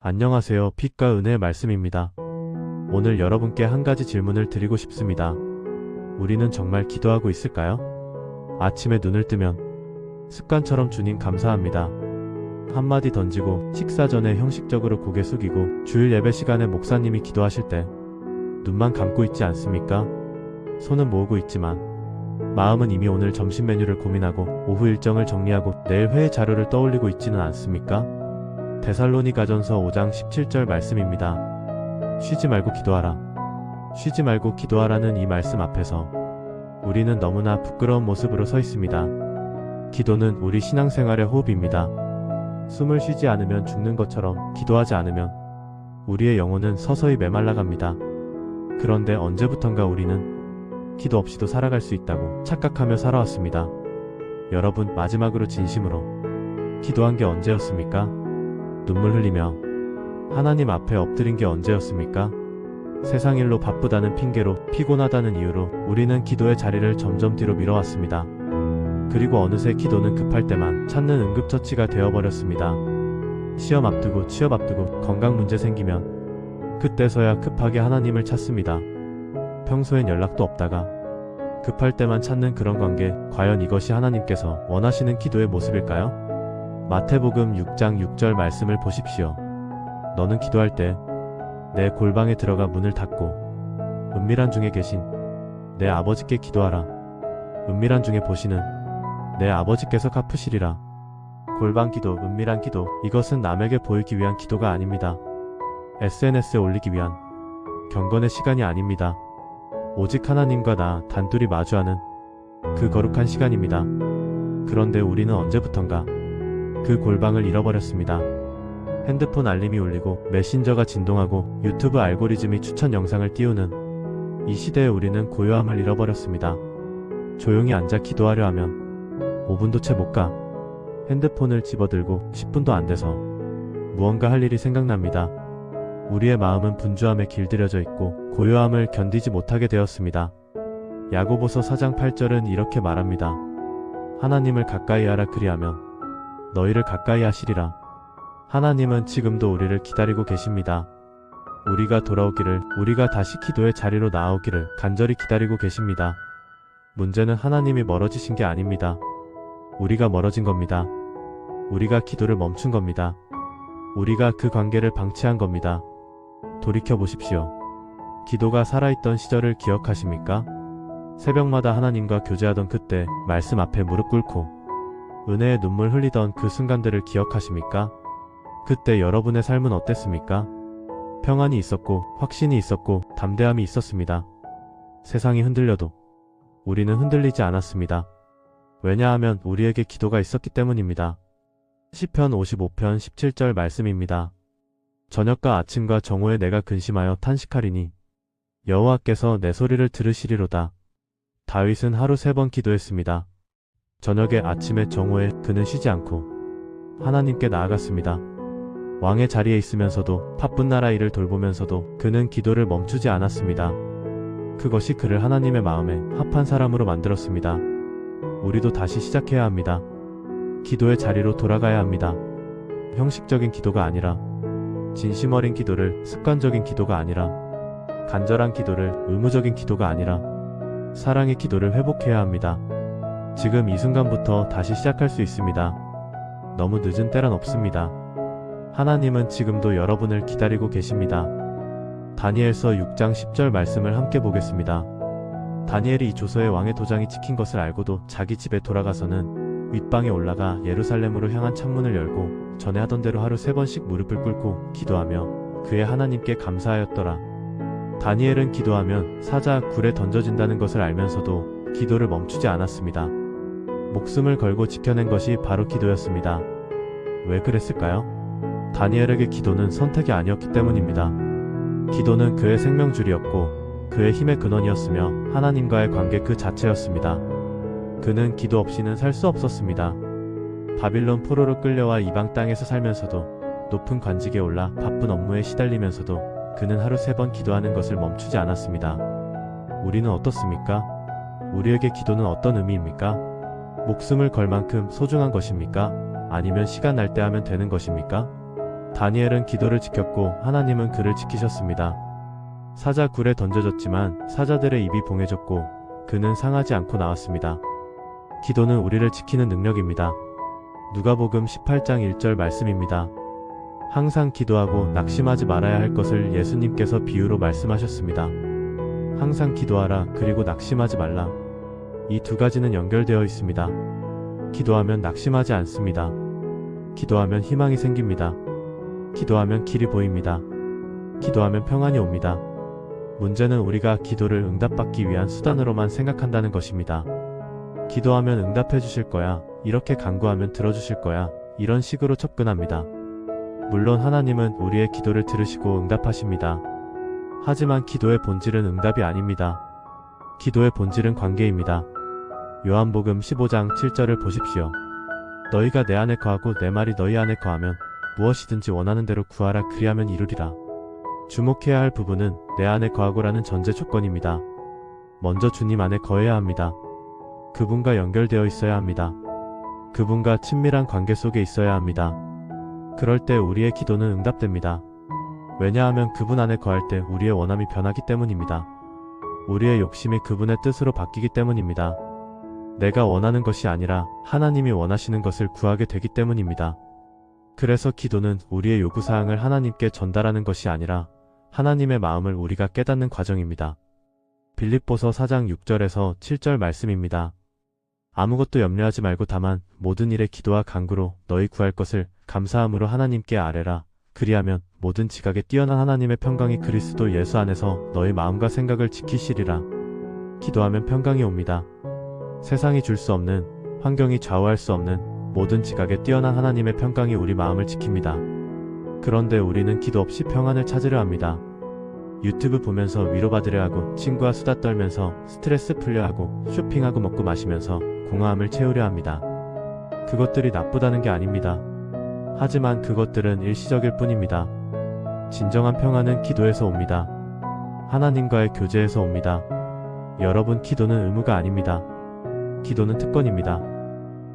안녕하세요. 빛과 은혜의 말씀입니다. 오늘 여러분께 한 가지 질문을 드리고 싶습니다. 우리는 정말 기도하고 있을까요? 아침에 눈을 뜨면 습관처럼 주님 감사합니다 한마디 던지고, 식사 전에 형식적으로 고개 숙이고, 주일 예배 시간에 목사님이 기도하실 때 눈만 감고 있지 않습니까? 손은 모으고 있지만 마음은 이미 오늘 점심 메뉴를 고민하고 오후 일정을 정리하고 내일 회의 자료를 떠올리고 있지는 않습니까? 데살로니가전서 5장 17절 말씀입니다. 쉬지 말고 기도하라. 쉬지 말고 기도하라는 이 말씀 앞에서 우리는 너무나 부끄러운 모습으로 서 있습니다. 기도는 우리 신앙생활의 호흡입니다. 숨을 쉬지 않으면 죽는 것처럼 기도하지 않으면 우리의 영혼은 서서히 메말라갑니다. 그런데 언제부턴가 우리는 기도 없이도 살아갈 수 있다고 착각하며 살아왔습니다. 여러분, 마지막으로 진심으로 기도한 게 언제였습니까? 눈물 흘리며 하나님 앞에 엎드린 게 언제였습니까? 세상 일로 바쁘다는 핑계로, 피곤하다는 이유로 우리는 기도의 자리를 점점 뒤로 미뤄왔습니다. 그리고 어느새 기도는 급할 때만 찾는 응급처치가 되어버렸습니다. 시험 앞두고, 취업 앞두고, 건강 문제 생기면 그때서야 급하게 하나님을 찾습니다. 평소엔 연락도 없다가 급할 때만 찾는 그런 관계, 과연 이것이 하나님께서 원하시는 기도의 모습일까요? 마태복음 6장 6절 말씀을 보십시오. 너는 기도할 때 내 골방에 들어가 문을 닫고 은밀한 중에 계신 내 아버지께 기도하라. 은밀한 중에 보시는 내 아버지께서 갚으시리라. 골방 기도, 은밀한 기도, 이것은 남에게 보이기 위한 기도가 아닙니다. SNS에 올리기 위한 경건의 시간이 아닙니다. 오직 하나님과 나 단둘이 마주하는 그 거룩한 시간입니다. 그런데 우리는 언제부턴가 그 골방을 잃어버렸습니다. 핸드폰 알림이 울리고, 메신저가 진동하고, 유튜브 알고리즘이 추천 영상을 띄우는 이 시대에 우리는 고요함을 잃어버렸습니다. 조용히 앉아 기도하려 하면 5분도 채 못 가. 핸드폰을 집어들고 10분도 안 돼서 무언가 할 일이 생각납니다. 우리의 마음은 분주함에 길들여져 있고 고요함을 견디지 못하게 되었습니다. 야고보서 4장 8절은 이렇게 말합니다. 하나님을 가까이 하라, 그리하면 너희를 가까이 하시리라. 하나님은 지금도 우리를 기다리고 계십니다. 우리가 돌아오기를, 우리가 다시 기도의 자리로 나오기를 간절히 기다리고 계십니다. 문제는 하나님이 멀어지신 게 아닙니다. 우리가 멀어진 겁니다. 우리가 기도를 멈춘 겁니다. 우리가 그 관계를 방치한 겁니다. 돌이켜보십시오. 기도가 살아있던 시절을 기억하십니까? 새벽마다 하나님과 교제하던 그때, 말씀 앞에 무릎 꿇고 은혜의 눈물 흘리던 그 순간들을 기억하십니까? 그때 여러분의 삶은 어땠습니까? 평안이 있었고, 확신이 있었고, 담대함이 있었습니다. 세상이 흔들려도 우리는 흔들리지 않았습니다. 왜냐하면 우리에게 기도가 있었기 때문입니다. 시편 55편 17절 말씀입니다. 저녁과 아침과 정오에 내가 근심하여 탄식하리니 여호와께서 내 소리를 들으시리로다. 다윗은 하루 3번 기도했습니다. 저녁에, 아침에, 정오에 그는 쉬지 않고 하나님께 나아갔습니다. 왕의 자리에 있으면서도, 바쁜 나라 일을 돌보면서도 그는 기도를 멈추지 않았습니다. 그것이 그를 하나님의 마음에 합한 사람으로 만들었습니다. 우리도 다시 시작해야 합니다. 기도의 자리로 돌아가야 합니다. 형식적인 기도가 아니라, 진심 어린 기도를, 습관적인 기도가 아니라, 간절한 기도를, 의무적인 기도가 아니라 사랑의 기도를 회복해야 합니다. 지금 이 순간부터 다시 시작할 수 있습니다. 너무 늦은 때란 없습니다. 하나님은 지금도 여러분을 기다리고 계십니다. 다니엘서 6장 10절 말씀을 함께 보겠습니다. 다니엘이 이 조서에 왕의 도장이 찍힌 것을 알고도 자기 집에 돌아가서는 윗방에 올라가 예루살렘으로 향한 창문을 열고 전에 하던 대로 하루 3번씩 무릎을 꿇고 기도하며 그의 하나님께 감사하였더라. 다니엘은 기도하면 사자, 굴에 던져진다는 것을 알면서도 기도를 멈추지 않았습니다. 목숨을 걸고 지켜낸 것이 바로 기도였습니다. 왜 그랬을까요? 다니엘에게 기도는 선택이 아니었기 때문입니다. 기도는 그의 생명줄이었고 그의 힘의 근원이었으며 하나님과의 관계 그 자체였습니다. 그는 기도 없이는 살 수 없었습니다. 바빌론 포로로 끌려와 이방 땅에서 살면서도, 높은 관직에 올라 바쁜 업무에 시달리면서도 그는 하루 3번 기도하는 것을 멈추지 않았습니다. 우리는 어떻습니까? 우리에게 기도는 어떤 의미입니까? 목숨을 걸 만큼 소중한 것입니까? 아니면 시간 날 때 하면 되는 것입니까? 다니엘은 기도를 지켰고 하나님은 그를 지키셨습니다. 사자 굴에 던져졌지만 사자들의 입이 봉해졌고 그는 상하지 않고 나왔습니다. 기도는 우리를 지키는 능력입니다. 누가복음 18장 1절 말씀입니다. 항상 기도하고 낙심하지 말아야 할 것을 예수님께서 비유로 말씀하셨습니다. 항상 기도하라 그리고 낙심하지 말라. 이 두 가지는 연결되어 있습니다. 기도하면 낙심하지 않습니다. 기도하면 희망이 생깁니다. 기도하면 길이 보입니다. 기도하면 평안이 옵니다. 문제는 우리가 기도를 응답받기 위한 수단으로만 생각한다는 것입니다. 기도하면 응답해 주실 거야. 이렇게 간구하면 들어주실 거야. 이런 식으로 접근합니다. 물론 하나님은 우리의 기도를 들으시고 응답하십니다. 하지만 기도의 본질은 응답이 아닙니다. 기도의 본질은 관계입니다. 요한복음 15장 7절을 보십시오. 너희가 내 안에 거하고 내 말이 너희 안에 거하면 무엇이든지 원하는 대로 구하라 그리하면 이루리라. 주목해야 할 부분은 내 안에 거하고라는 전제 조건입니다. 먼저 주님 안에 거해야 합니다. 그분과 연결되어 있어야 합니다. 그분과 친밀한 관계 속에 있어야 합니다. 그럴 때 우리의 기도는 응답됩니다. 왜냐하면 그분 안에 거할 때 우리의 원함이 변하기 때문입니다. 우리의 욕심이 그분의 뜻으로 바뀌기 때문입니다. 내가 원하는 것이 아니라 하나님이 원하시는 것을 구하게 되기 때문입니다. 그래서 기도는 우리의 요구사항을 하나님께 전달하는 것이 아니라 하나님의 마음을 우리가 깨닫는 과정입니다. 빌립보서 4장 6절에서 7절 말씀입니다. 아무것도 염려하지 말고 다만 모든 일에 기도와 간구로 너희 구할 것을 감사함으로 하나님께 아뢰라. 그리하면 모든 지각에 뛰어난 하나님의 평강이 그리스도 예수 안에서 너희 마음과 생각을 지키시리라. 기도하면 평강이 옵니다. 세상이 줄 수 없는, 환경이 좌우할 수 없는 모든 지각에 뛰어난 하나님의 평강이 우리 마음을 지킵니다. 그런데 우리는 기도 없이 평안을 찾으려 합니다. 유튜브 보면서 위로받으려 하고 친구와 수다 떨면서 스트레스 풀려 하고 쇼핑하고 먹고 마시면서 공허함을 채우려 합니다. 그것들이 나쁘다는 게 아닙니다. 하지만 그것들은 일시적일 뿐입니다. 진정한 평안은 기도에서 옵니다. 하나님과의 교제에서 옵니다. 여러분, 기도는 의무가 아닙니다. 기도는 특권입니다.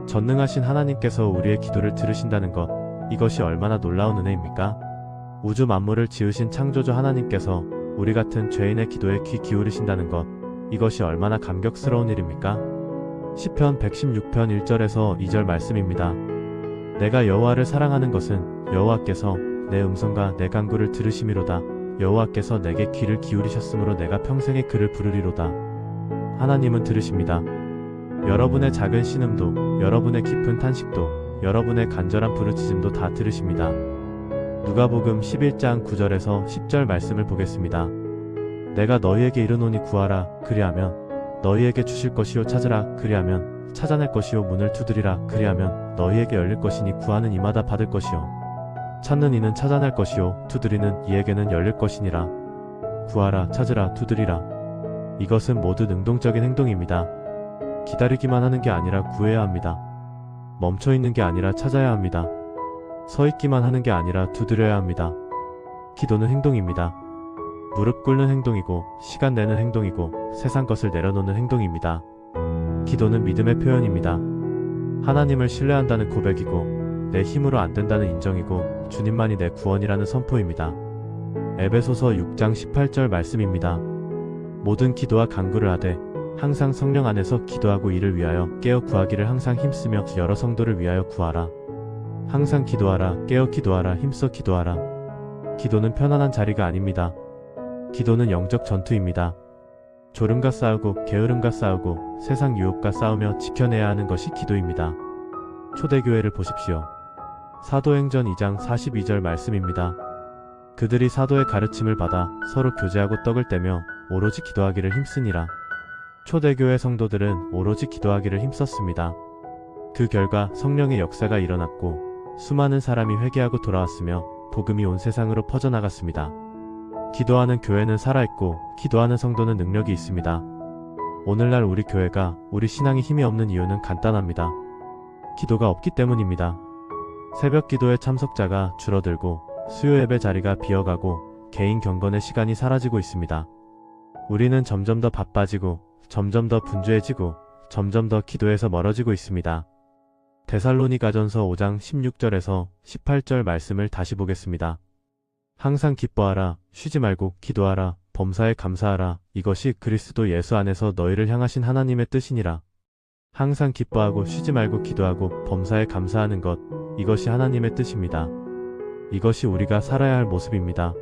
전능하신 하나님께서 우리의 기도를 들으신다는 것, 이것이 얼마나 놀라운 은혜입니까? 우주 만물을 지으신 창조주 하나님께서 우리 같은 죄인의 기도에 귀 기울이신다는 것, 이것이 얼마나 감격스러운 일입니까? 시편 116편 1절에서 2절 말씀입니다. 내가 여호와를 사랑하는 것은 여호와께서 내 음성과 내 간구를 들으심이로다. 여호와께서 내게 귀를 기울이셨으므로 내가 평생에 그를 부르리로다. 하나님은 들으십니다. 여러분의 작은 신음도, 여러분의 깊은 탄식도, 여러분의 간절한 부르짖음도 다 들으십니다. 누가복음 11장 9절에서 10절 말씀을 보겠습니다. 내가 너희에게 이르노니 구하라 그리하면 너희에게 주실 것이요, 찾으라 그리하면 찾아낼 것이요, 문을 두드리라 그리하면 너희에게 열릴 것이니 구하는 이마다 받을 것이요, 찾는 이는 찾아낼 것이요, 두드리는 이에게는 열릴 것이니라. 구하라, 찾으라, 두드리라. 이것은 모두 능동적인 행동입니다. 기다리기만 하는 게 아니라 구해야 합니다. 멈춰있는 게 아니라 찾아야 합니다. 서있기만 하는 게 아니라 두드려야 합니다. 기도는 행동입니다. 무릎 꿇는 행동이고, 시간 내는 행동이고, 세상 것을 내려놓는 행동입니다. 기도는 믿음의 표현입니다. 하나님을 신뢰한다는 고백이고, 내 힘으로 안 된다는 인정이고, 주님만이 내 구원이라는 선포입니다. 에베소서 6장 18절 말씀입니다. 모든 기도와 간구를 하되 항상 성령 안에서 기도하고 이를 위하여 깨어 구하기를 항상 힘쓰며 여러 성도를 위하여 구하라. 항상 기도하라, 깨어 기도하라, 힘써 기도하라. 기도는 편안한 자리가 아닙니다. 기도는 영적 전투입니다. 졸음과 싸우고 게으름과 싸우고 세상 유혹과 싸우며 지켜내야 하는 것이 기도입니다. 초대교회를 보십시오. 사도행전 2장 42절 말씀입니다. 그들이 사도의 가르침을 받아 서로 교제하고 떡을 떼며 오로지 기도하기를 힘쓰니라. 초대교회 성도들은 오로지 기도하기를 힘썼습니다. 그 결과 성령의 역사가 일어났고 수많은 사람이 회개하고 돌아왔으며 복음이 온 세상으로 퍼져나갔습니다. 기도하는 교회는 살아있고 기도하는 성도는 능력이 있습니다. 오늘날 우리 교회가 우리 신앙이 힘이 없는 이유는 간단합니다. 기도가 없기 때문입니다. 새벽 기도의 참석자가 줄어들고 수요 예배 자리가 비어가고 개인 경건의 시간이 사라지고 있습니다. 우리는 점점 더 바빠지고 점점 더 분주해지고 점점 더 기도에서 멀어지고 있습니다. 데살로니가전서 5장 16절에서 18절 말씀을 다시 보겠습니다. 항상 기뻐하라, 쉬지 말고 기도하라, 범사에 감사하라. 이것이 그리스도 예수 안에서 너희를 향하신 하나님의 뜻이니라. 항상 기뻐하고 쉬지 말고 기도하고 범사에 감사하는 것, 이것이 하나님의 뜻입니다. 이것이 우리가 살아야 할 모습입니다.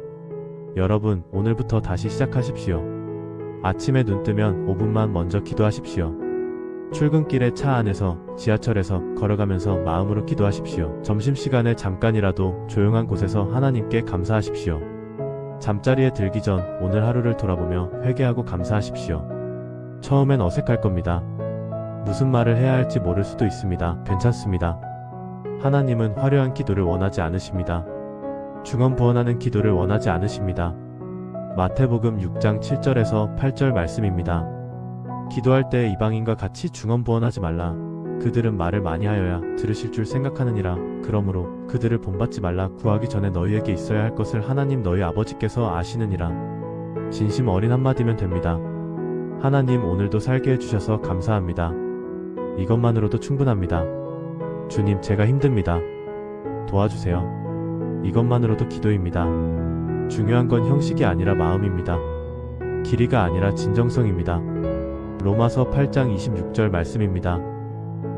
여러분, 오늘부터 다시 시작하십시오. 아침에 눈 뜨면 5분만 먼저 기도하십시오. 출근길에 차 안에서, 지하철에서, 걸어가면서 마음으로 기도하십시오. 점심시간에 잠깐이라도 조용한 곳에서 하나님께 감사하십시오. 잠자리에 들기 전 오늘 하루를 돌아보며 회개하고 감사하십시오. 처음엔 어색할 겁니다. 무슨 말을 해야 할지 모를 수도 있습니다. 괜찮습니다. 하나님은 화려한 기도를 원하지 않으십니다. 중언부언하는 기도를 원하지 않으십니다. 마태복음 6장 7절에서 8절 말씀입니다. 기도할 때 이방인과 같이 중언부언하지 말라. 그들은 말을 많이 하여야 들으실 줄 생각하느니라. 그러므로 그들을 본받지 말라. 구하기 전에 너희에게 있어야 할 것을 하나님 너희 아버지께서 아시느니라. 진심 어린 한마디면 됩니다. 하나님, 오늘도 살게 해주셔서 감사합니다. 이것만으로도 충분합니다. 주님, 제가 힘듭니다. 도와주세요. 이것만으로도 기도입니다. 중요한 건 형식이 아니라 마음입니다. 길이가 아니라 진정성입니다. 로마서 8장 26절 말씀입니다.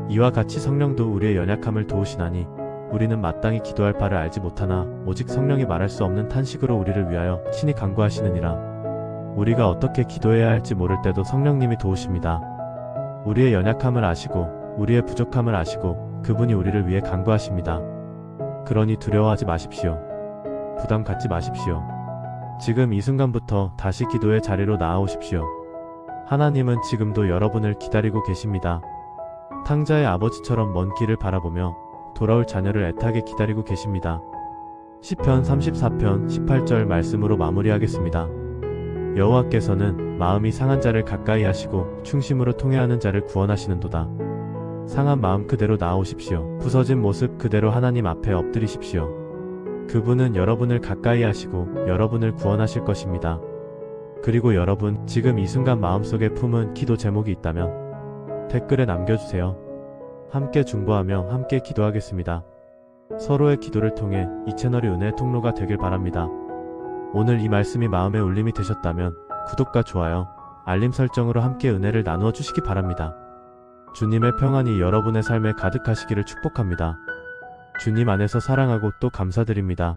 이와 같이 성령도 우리의 연약함을 도우시나니 우리는 마땅히 기도할 바를 알지 못하나 오직 성령이 말할 수 없는 탄식으로 우리를 위하여 친히 간구하시느니라. 우리가 어떻게 기도해야 할지 모를 때도 성령님이 도우십니다. 우리의 연약함을 아시고 우리의 부족함을 아시고 그분이 우리를 위해 간구하십니다. 그러니 두려워하지 마십시오. 부담 갖지 마십시오. 지금 이 순간부터 다시 기도의 자리로 나아오십시오. 하나님은 지금도 여러분을 기다리고 계십니다. 탕자의 아버지처럼 먼 길을 바라보며 돌아올 자녀를 애타게 기다리고 계십니다. 시편 34편 18절 말씀으로 마무리하겠습니다. 여호와께서는 마음이 상한 자를 가까이 하시고 충심으로 통회하는 자를 구원하시는도다. 상한 마음 그대로 나아오십시오. 부서진 모습 그대로 하나님 앞에 엎드리십시오. 그분은 여러분을 가까이 하시고 여러분을 구원하실 것입니다. 그리고 여러분, 지금 이 순간 마음속에 품은 기도 제목이 있다면 댓글에 남겨주세요. 함께 중보하며 함께 기도하겠습니다. 서로의 기도를 통해 이 채널이 은혜의 통로가 되길 바랍니다. 오늘 이 말씀이 마음의 울림이 되셨다면 구독과 좋아요, 알림 설정으로 함께 은혜를 나누어 주시기 바랍니다. 주님의 평안이 여러분의 삶에 가득하시기를 축복합니다. 주님 안에서 사랑하고 또 감사드립니다.